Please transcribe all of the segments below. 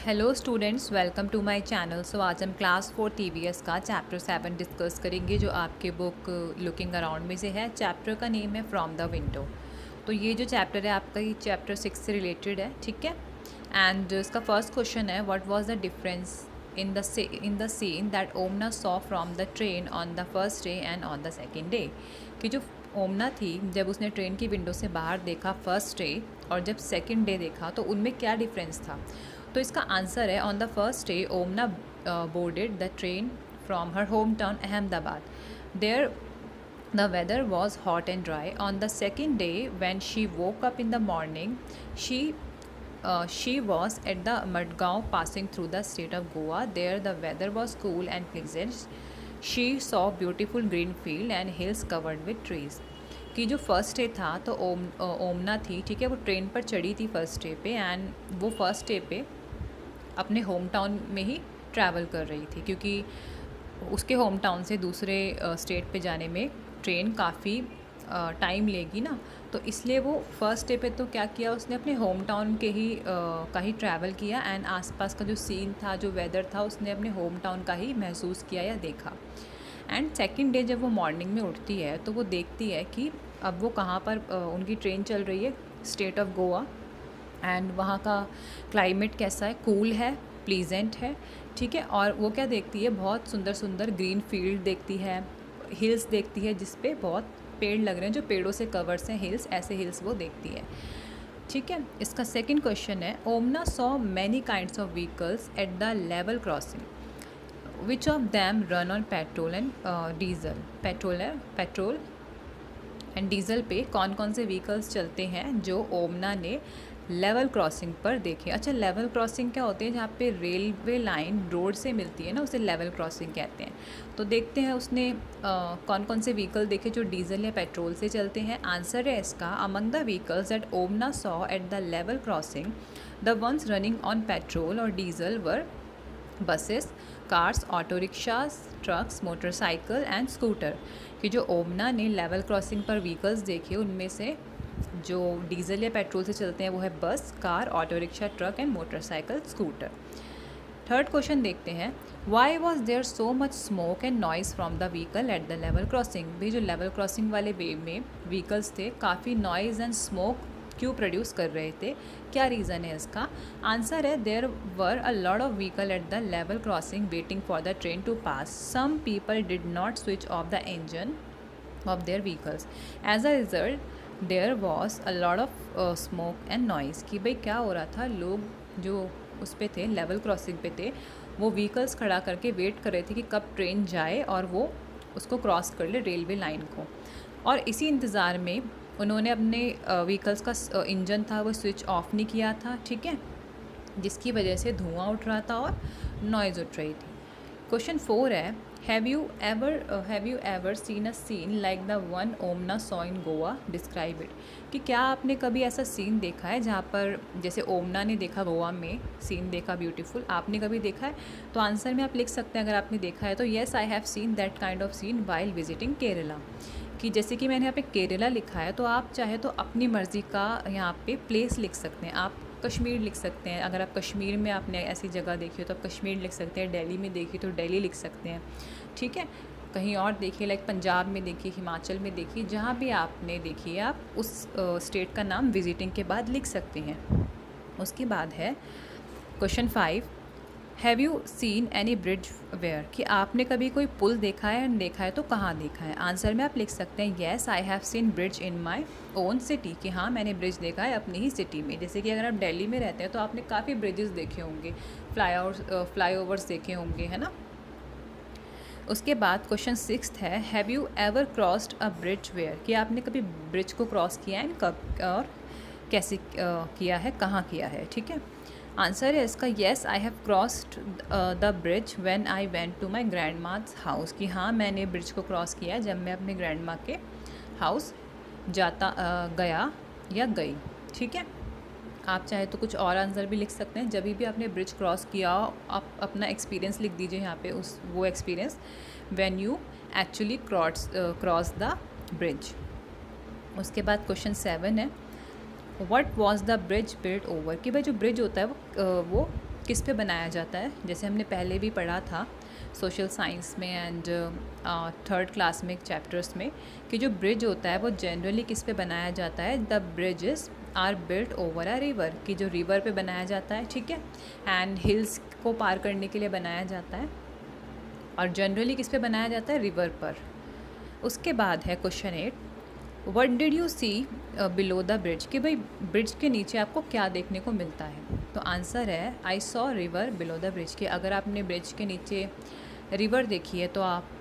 Hello students, welcome to my channel. So आज हम class 4 EVS का चैप्टर 7 डिस्कस करेंगे जो आपके बुक लुकिंग अराउंड में से है। चैप्टर का नेम है फ्रॉम द विंडो। तो ये जो चैप्टर है आपका, ये चैप्टर 6 से रिलेटेड है, ठीक है। एंड इसका फर्स्ट क्वेश्चन है, what was the difference in the seen that Omana saw from the train on the first day and on the second day. कि जो ओमना थी, जब उसने ट्रेन की विंडो से बाहर देखा फर्स्ट डे और जब सेकेंड डे देखा, तो उनमें क्या डिफरेंस था। तो इसका आंसर है, on the first day Omana boarded the train from her home town Ahmedabad. There the weather was hot and dry. On the second day, when she woke up in the morning, she was at the Madgaon passing through the state of Goa. There the weather was cool and pleasant. She saw beautiful green field and hills covered with trees. कि जो first day था, तो ओमना थी, ठीक है, वो train पर चढ़ी थी फर्स्ट डे पे। एंड वो फर्स्ट डे पे अपने होम टाउन में ही ट्रैवल कर रही थी, क्योंकि उसके होम टाउन से दूसरे स्टेट पे जाने में ट्रेन काफ़ी टाइम लेगी ना। तो इसलिए वो फर्स्ट डे पे तो क्या किया, उसने अपने होम टाउन के ही का ही ट्रैवल किया। एंड आसपास का जो सीन था, जो वेदर था, उसने अपने होम टाउन का ही महसूस किया या देखा। एंड सेकंड डे जब वो मॉर्निंग में उठती है, तो वो देखती है कि अब वो कहाँ पर उनकी ट्रेन चल रही है, स्टेट ऑफ गोवा। एंड वहाँ का क्लाइमेट कैसा है, कूल है, प्लीजेंट है, ठीक है। और वो क्या देखती है, बहुत सुंदर सुंदर ग्रीन फील्ड देखती है, हिल्स देखती है जिस पे बहुत पेड़ लग रहे हैं, जो पेड़ों से कवर्स हैं, हिल्स, ऐसे हिल्स वो देखती है, ठीक है। इसका सेकंड क्वेश्चन है, Omana saw many kinds of vehicles at the level crossing. Which of them run on petrol and diesel. Petrol and diesel पे कौन कौन से व्हीकल्स चलते हैं जो ओमना ने लेवल क्रॉसिंग पर देखे। अच्छा, लेवल क्रॉसिंग क्या होती है, जहाँ पे रेलवे लाइन रोड से मिलती है ना, उसे लेवल क्रॉसिंग कहते हैं। तो देखते हैं उसने कौन कौन से व्हीकल देखे जो डीजल या पेट्रोल से चलते हैं। आंसर है इसका, among the vehicles that Omana saw at the level crossing, the ones running on petrol और diesel were buses, cars, auto rickshaws, trucks, motorcycle and scooter. कि जो ओमना ने लेवल क्रॉसिंग पर व्हीकल्स देखे, उनमें से जो डीजल या पेट्रोल से चलते हैं वो है bus, car, auto rickshaw, truck and motorcycle, scooter. Third question देखते हैं, why was there so much smoke and noise from the vehicle at the level crossing. भाई, जो लेवल क्रॉसिंग वाले वे में व्हीकल्स थे, काफ़ी नॉइज़ एंड स्मोक क्यों produce कर रहे थे, क्या रीज़न है इसका। आंसर है, there were a lot of vehicle at the level crossing waiting for the train to pass. Some people did not switch off the engine of their vehicles. As a result, there was a lot of smoke and noise। कि भाई क्या हो रहा था, लोग जो उस पे थे, लेवल क्रॉसिंग पे थे, वो व्हीकल्स खड़ा करके वेट कर रहे थे कि कब ट्रेन जाए और वो उसको क्रॉस कर ले, रेलवे लाइन को। और इसी इंतज़ार में उन्होंने अपने व्हीकल्स का इंजन था वो स्विच ऑफ नहीं किया था, ठीक है, जिसकी वजह से धुआं उठ रहा था और नॉइज़ उठ रही थी। क्वेश्चन 4 है, have you ever seen a scene like the one Omana saw in Goa, describe it. कि क्या आपने कभी ऐसा सीन देखा है जहाँ पर, जैसे ओमना ने देखा गोवा में सीन देखा ब्यूटीफुल, आपने कभी देखा है। तो आंसर में आप लिख सकते हैं, अगर आपने देखा है तो, yes I have seen that kind of scene while visiting Kerala. कि जैसे कि मैंने यहाँ पे केरला लिखा है, तो आप चाहे तो अपनी मर्ज़ी का यहाँ पे प्लेस लिख सकते हैं। आप कश्मीर लिख सकते हैं, अगर आप कश्मीर में आपने ऐसी जगह देखी हो तो आप कश्मीर लिख सकते हैं। दिल्ली में देखी तो दिल्ली लिख सकते हैं, ठीक है। कहीं और देखिए, लाइक पंजाब में देखिए, हिमाचल में देखिए, जहाँ भी आपने देखी है, आप उस स्टेट का नाम विजिटिंग के बाद लिख सकते हैं। उसके बाद है question 5, have you seen any bridge where. कि आपने कभी कोई पुल देखा है, देखा है तो कहाँ देखा है। आंसर में आप लिख सकते हैं, yes I have scene bridge in my own city. कि हाँ, मैंने ब्रिज देखा है अपनी ही सिटी में। जैसे कि अगर आप दिल्ली में रहते हैं तो आपने काफ़ी ब्रिजेस देखे होंगे, फ्लाई ओवर्स देखे होंगे, है ना। उसके बाद क्वेश्चन 6 है, have you ever crossed a bridge where. कि आपने कभी ब्रिज को क्रॉस किया है, कब और कैसे किया है, कहाँ किया है, ठीक है। आंसर है इसका, yes I have crossed the bridge when I went to my grandma's house. कि हाँ, मैंने ब्रिज को क्रॉस किया जब मैं अपने ग्रैंड माँ के हाउस गया या गई, ठीक है। आप चाहे तो कुछ और आंसर भी लिख सकते हैं। जब भी आपने ब्रिज क्रॉस किया, आप अपना एक्सपीरियंस लिख दीजिए यहाँ पे, उस वो experience when you actually cross the bridge. उसके बाद क्वेश्चन 7 है, what was the bridge built over. कि भाई जो ब्रिज होता है वो किस पे बनाया जाता है? जैसे हमने पहले भी पढ़ा था सोशल साइंस में एंड थर्ड क्लास में चैप्टर्स में, कि जो ब्रिज होता है वो जनरली किस पे बनाया जाता है? The bridges are built over a river, कि जो रिवर पे बनाया जाता है, ठीक है, एंड हिल्स को पार करने के लिए बनाया जाता है, और जनरली किस पे बनाया जाता है? रिवर पर। उसके बाद है question 8, what did you see below the bridge, कि भाई ब्रिज के नीचे आपको क्या देखने को मिलता है? तो आंसर है I saw river below the bridge, कि अगर आपने ब्रिज के नीचे रिवर देखी है तो आप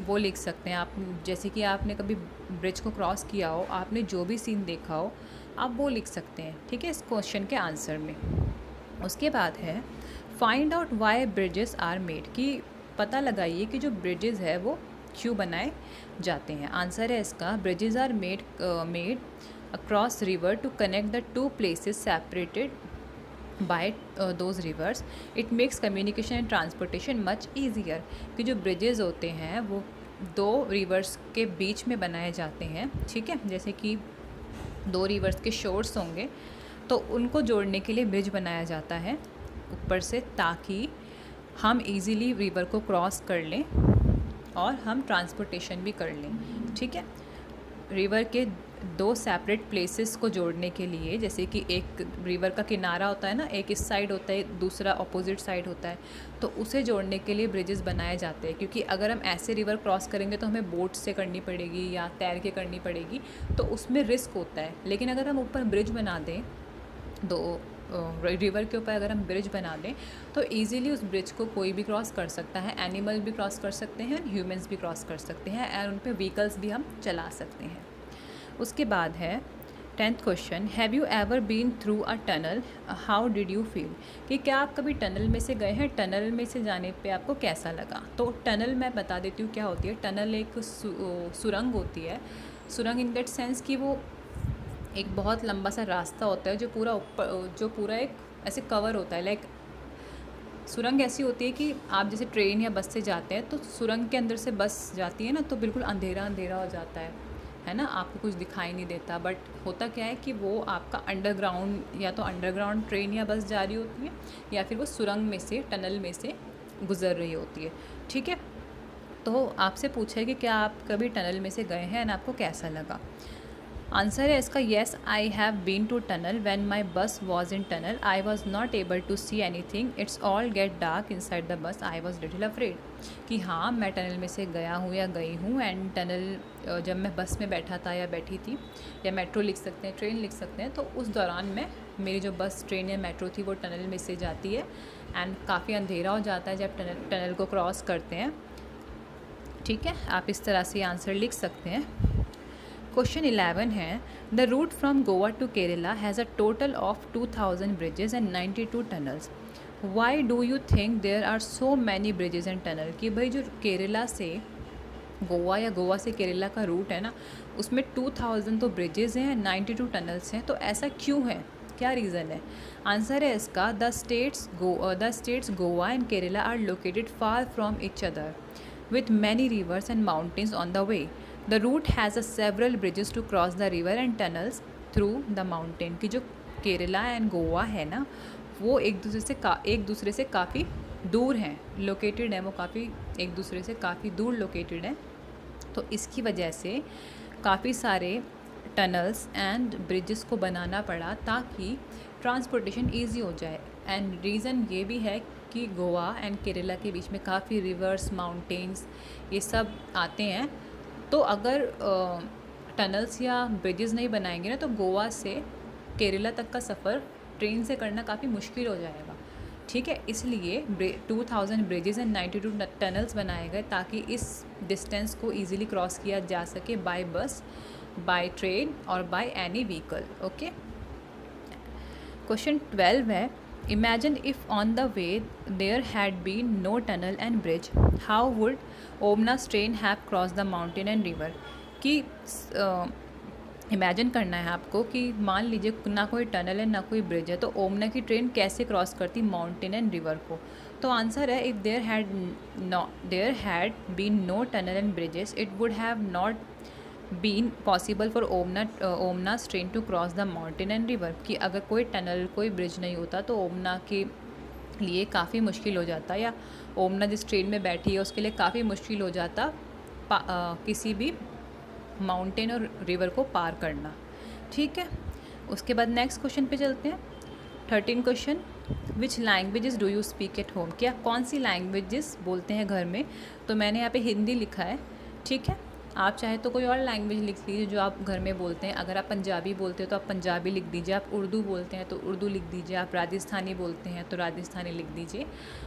वो लिख सकते हैं। आप जैसे कि आपने कभी ब्रिज को क्रॉस किया हो, आपने जो भी सीन देखा हो, आप वो लिख सकते हैं, ठीक है, इस क्वेश्चन के आंसर में। उसके बाद है find out why bridges are made, कि पता लगाइए कि जो ब्रिजेस है वो क्यों बनाए जाते हैं। आंसर है इसका, bridges are made across river to connect the two places separated by those rivers, it makes communication and transportation much easier, कि जो ब्रिजेस होते हैं वो दो रिवर्स के बीच में बनाए जाते हैं, ठीक है, जैसे कि दो रिवर्स के शोर्स होंगे तो उनको जोड़ने के लिए ब्रिज बनाया जाता है ऊपर से, ताकि हम इजीली रिवर को क्रॉस कर लें और हम ट्रांसपोर्टेशन भी कर लें, ठीक है। रिवर के दो सेपरेट प्लेसेस को जोड़ने के लिए, जैसे कि एक रिवर का किनारा होता है ना, एक इस साइड होता है, दूसरा अपोजिट साइड होता है, तो उसे जोड़ने के लिए ब्रिजेस बनाए जाते हैं। क्योंकि अगर हम ऐसे रिवर क्रॉस करेंगे तो हमें बोट से करनी पड़ेगी या तैर के करनी पड़ेगी, तो उसमें रिस्क होता है। लेकिन अगर हम ऊपर ब्रिज बना दें, दो रिवर के ऊपर अगर हम ब्रिज बना दें तो इजीली उस ब्रिज को कोई भी क्रॉस कर सकता है, एनिमल भी क्रॉस कर सकते हैं, ह्यूमंस भी क्रॉस कर सकते हैं, और उन पे व्हीकल्स भी हम चला सकते हैं। उसके बाद है 10th question, have you ever been through a tunnel, how did you feel, कि क्या आप कभी टनल में से गए हैं? टनल में से जाने पे आपको कैसा लगा? तो टनल मैं बता देती हूँ क्या होती है। टनल एक सुरंग होती है। सुरंग इन दैट सेंस कि वो एक बहुत लंबा सा रास्ता होता है जो पूरा एक ऐसे कवर होता है। लाइक सुरंग ऐसी होती है कि आप जैसे ट्रेन या बस से जाते हैं तो सुरंग के अंदर से बस जाती है ना, तो बिल्कुल अंधेरा अंधेरा हो जाता है ना, आपको कुछ दिखाई नहीं देता। बट होता क्या है कि वो आपका अंडरग्राउंड, या तो अंडरग्राउंड ट्रेन या बस जा रही होती है, या फिर वो सुरंग में से, टनल में से गुजर रही होती है, ठीक है। तो आपसे पूछा है कि क्या आप कभी टनल में से गए हैं एंड आपको कैसा लगा? आंसर है इसका, yes I have been to tunnel when my bus was in tunnel, I was not able to see anything, it's all get dark inside the bus, I was little afraid, कि हाँ मैं tunnel में से गया हूँ या गई हूँ। एंड टनल जब मैं बस में बैठा था या बैठी थी, या मेट्रो लिख सकते हैं, ट्रेन लिख सकते हैं, तो उस दौरान मेरी जो बस, ट्रेन या मेट्रो थी वो टनल में से जाती है, एंड काफ़ी अंधेरा हो जाता है जब टनल को क्रॉस करते हैं, ठीक है। आप इस तरह से आंसर लिख सकते हैं। क्वेश्चन 11 है, the route from Goa to Kerala has a total of 2000 bridges and 92 tunnels, why do you think there are so many bridges and tunnel, कि भाई जो केरला से गोवा या गोवा से केरला का रूट है ना, उसमें 2000 तो ब्रिजेस हैं, 92 टनल्स हैं, तो ऐसा क्यों है, क्या रीज़न है? आंसर है इसका, the states Goa and Kerala are located far from each other with many rivers and mountains on the way. The route has a several bridges to cross the river and tunnels through the mountain, कि जो Kerala and Goa है ना, वो एक दूसरे से काफ़ी दूर हैं, लोकेटेड हैं, वो काफ़ी एक दूसरे से काफ़ी दूर लोकेटेड हैं। तो इसकी वजह से काफ़ी सारे टनल्स एंड ब्रिजेस को बनाना पड़ा ताकि ट्रांसपोर्टेशन ईजी हो जाए। एंड रीज़न ये भी है कि गोवा एंड केरला के बीच में काफ़ी रिवर्स, माउंटेन्स, ये सब आते हैं। तो अगर टनल्स या ब्रिजेस नहीं बनाएंगे ना, तो गोवा से केरला तक का सफ़र ट्रेन से करना काफ़ी मुश्किल हो जाएगा, ठीक है। इसलिए 2000 ब्रिजेस एंड 92 टनल्स बनाए गए ताकि इस डिस्टेंस को ईजिली क्रॉस किया जा सके बाय बस, बाय ट्रेन और by any vehicle, okay. Question 12 है, imagine if on the way there had been no tunnel and bridge, how would Omnas train have cross the mountain and river, कि imagine करना है आपको कि मान लीजिए ना कोई टनल है ना कोई ब्रिज है, तो ओमना की ट्रेन कैसे क्रॉस करती माउंटेन एंड रिवर को? तो आंसर है, if there had been no tunnel and bridges, it would have not been possible for Omnas train to cross the mountain and river, कि अगर कोई टनल कोई ब्रिज नहीं होता तो ओमना की लिए काफ़ी मुश्किल हो जाता, या ओमना जिस ट्रेन में बैठी है उसके लिए काफ़ी मुश्किल हो जाता किसी भी माउंटेन और रिवर को पार करना। ठीक है, उसके बाद नेक्स्ट क्वेश्चन पे चलते हैं। 13 question, which languages do you speak at home, कि आप कौन सी लैंग्वेजेस बोलते हैं घर में। तो मैंने यहाँ पे हिंदी लिखा है। ठीक है, आप चाहे तो कोई और लैंग्वेज लिख लीजिए जो आप घर में बोलते हैं। अगर आप पंजाबी बोलते हैं तो आप पंजाबी लिख दीजिए, आप उर्दू बोलते हैं तो उर्दू लिख दीजिए, आप राजस्थानी बोलते हैं तो राजस्थानी लिख दीजिए,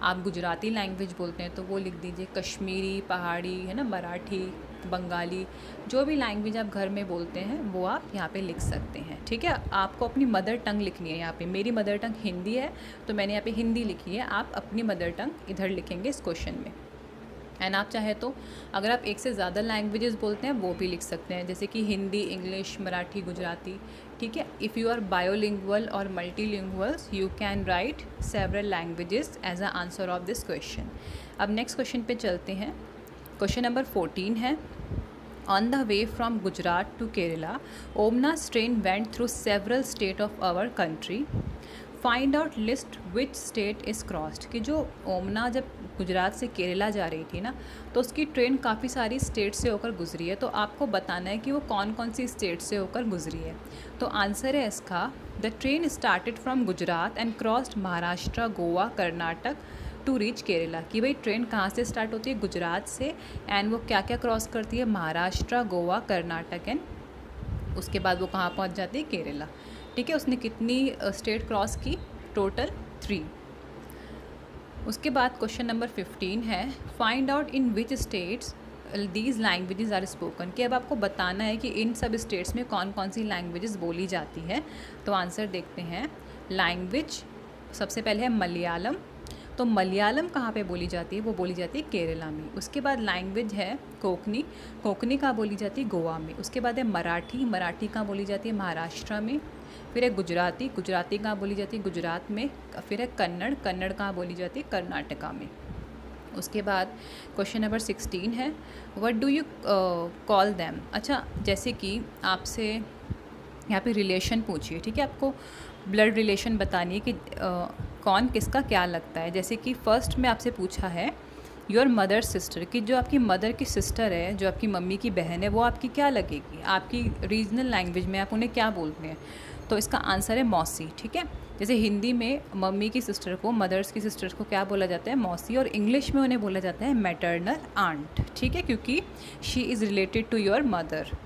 आप गुजराती लैंग्वेज बोलते हैं तो वो लिख दीजिए, कश्मीरी, पहाड़ी, है ना, मराठी, बंगाली, जो भी लैंग्वेज आप घर में बोलते हैं वो आप यहाँ पे लिख सकते हैं। ठीक है, आपको अपनी मदर टंग लिखनी है यहाँ पे। मेरी मदर टंग हिंदी है तो मैंने यहाँ पे हिंदी लिखी है, आप अपनी मदर टंग इधर लिखेंगे इस क्वेश्चन में। एंड आप चाहे तो अगर आप एक से ज़्यादा लैंग्वेजेस बोलते हैं वो भी लिख सकते हैं, जैसे कि हिंदी, इंग्लिश, मराठी, गुजराती। ठीक है, इफ़ यू आर बायोलिंगुअल और multilinguals you can write several languages as a answer of this question. अब नेक्स्ट क्वेश्चन पे चलते हैं। क्वेश्चन नंबर 14 है, On the way from Gujarat to Kerala, Omna's train went through several states of our country. Find out list which state is crossed। कि जो ओमना जब गुजरात से केरला जा रही थी ना, तो उसकी ट्रेन काफ़ी सारी स्टेट से होकर गुजरी है। तो आपको बताना है कि वो कौन कौन सी स्टेट से होकर गुजरी है। तो आंसर है इसका, the train started from Gujarat and crossed Maharashtra, Goa, Karnataka to reach Kerala. कि भाई ट्रेन कहाँ से स्टार्ट होती है, गुजरात से, एंड वो क्या क्या क्रॉस करती है, महाराष्ट्र, गोवा, कर्नाटक, एंड उसके बाद वो कहाँ पहुँच जाती है, केरला। ठीक है, उसने कितनी स्टेट क्रॉस की, टोटल 3। उसके बाद क्वेश्चन नंबर 15 है, find out in which states these languages are spoken. कि अब आपको बताना है कि इन सब स्टेट्स में कौन कौन सी लैंग्वेजेस बोली जाती है। तो आंसर देखते हैं। लैंग्वेज सबसे पहले है मलयालम। तो मलयालम कहाँ पे बोली जाती है, वो बोली जाती है केरला में। उसके बाद लैंग्वेज है कोंकणी। कोंकणी कहाँ बोली जाती है, गोवा में। उसके बाद है मराठी। मराठी कहाँ बोली जाती है, महाराष्ट्र में। फिर है गुजराती। गुजराती कहाँ बोली जाती है, गुजरात में। फिर है कन्नड़। कन्नड़ कहाँ बोली जाती है, कर्नाटका में। उसके बाद क्वेश्चन नंबर 16 है, what do you call them. अच्छा, जैसे कि आपसे यहाँ पे रिलेशन पूछिए। ठीक है, आपको ब्लड रिलेशन बतानी है कि कौन किसका क्या लगता है। जैसे कि फर्स्ट में आपसे पूछा है योर मदर सिस्टर, कि जो आपकी मदर की सिस्टर है, जो आपकी मम्मी की बहन है, वो आपकी क्या लगेगी, आपकी रीजनल लैंग्वेज में आप उन्हें क्या बोलते हैं। तो इसका आंसर है मौसी। ठीक है, जैसे हिंदी में मम्मी की सिस्टर को, मदर्स की सिस्टर्स को क्या बोला जाता है, मौसी, और इंग्लिश में उन्हें बोला जाता है मैटरनल आंट। ठीक है, क्योंकि she is related to your mother.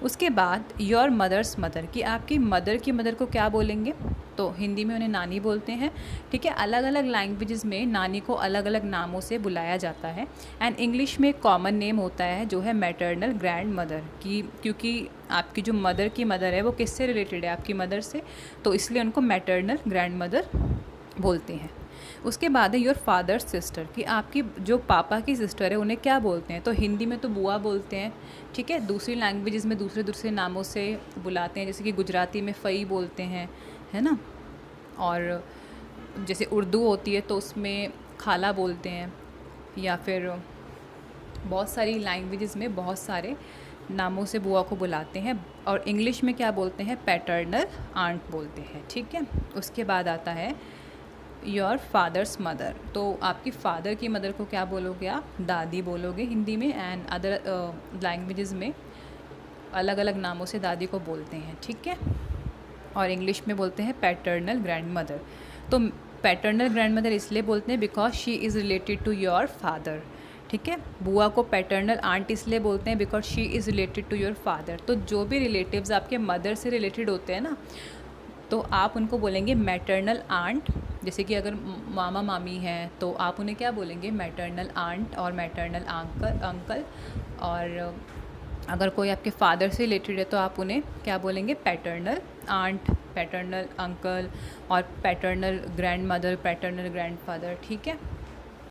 उसके बाद योर मदर्स मदर, कि आपकी मदर की मदर को क्या बोलेंगे। तो हिंदी में उन्हें नानी बोलते हैं। ठीक है, अलग अलग लैंग्वेजेस में नानी को अलग अलग नामों से बुलाया जाता है। एंड इंग्लिश में एक कॉमन नेम होता है जो है मैटरनल ग्रैंड मदर, की क्योंकि आपकी जो मदर की मदर है वो किससे रिलेटेड है, आपकी मदर से, तो इसलिए उनको मैटरनल ग्रैंड मदर बोलते हैं। उसके बाद है योर फादर सिस्टर, कि आपकी जो पापा की सिस्टर है उन्हें क्या बोलते हैं। तो हिंदी में तो बुआ बोलते हैं। ठीक है, दूसरी लैंग्वेजेस में दूसरे दूसरे नामों से बुलाते हैं, जैसे कि गुजराती में फ़ई बोलते हैं, है ना, और जैसे उर्दू होती है तो उसमें खाला बोलते हैं, या फिर बहुत सारी लैंग्वेजेस में बहुत सारे नामों से बुआ को बुलाते हैं। और इंग्लिश में क्या बोलते हैं, पैटर्नल आंट बोलते हैं। ठीक है, उसके बाद आता है योर फादर्स मदर। तो आपकी फ़ादर की मदर को क्या बोलोगे आप, दादी बोलोगे हिंदी में। एंड अदर लैंग्वेजेस में अलग अलग नामों से दादी को बोलते हैं। ठीक है, और इंग्लिश में बोलते हैं पैटर्नल ग्रैंड मदर। तो पैटर्नल ग्रैंड मदर इसलिए बोलते हैं because she is related to your father. ठीक है, बुआ को पैटर्नल आंट इसलिए बोलते हैं because she is related to your father. तो जो भी रिलेटिव्स आपके मदर से रिलेटेड होते हैं ना, तो आप उनको बोलेंगे मैटरनल आंट। जैसे कि अगर मामा मामी हैं तो आप उन्हें क्या बोलेंगे, मैटरनल आंट और मैटरनल अंकल। और अगर कोई आपके फादर से रिलेटेड है तो आप उन्हें क्या बोलेंगे, पैटर्नल आंट, पैटर्नल अंकल, और paternal grand mother, paternal grand father. ठीक है,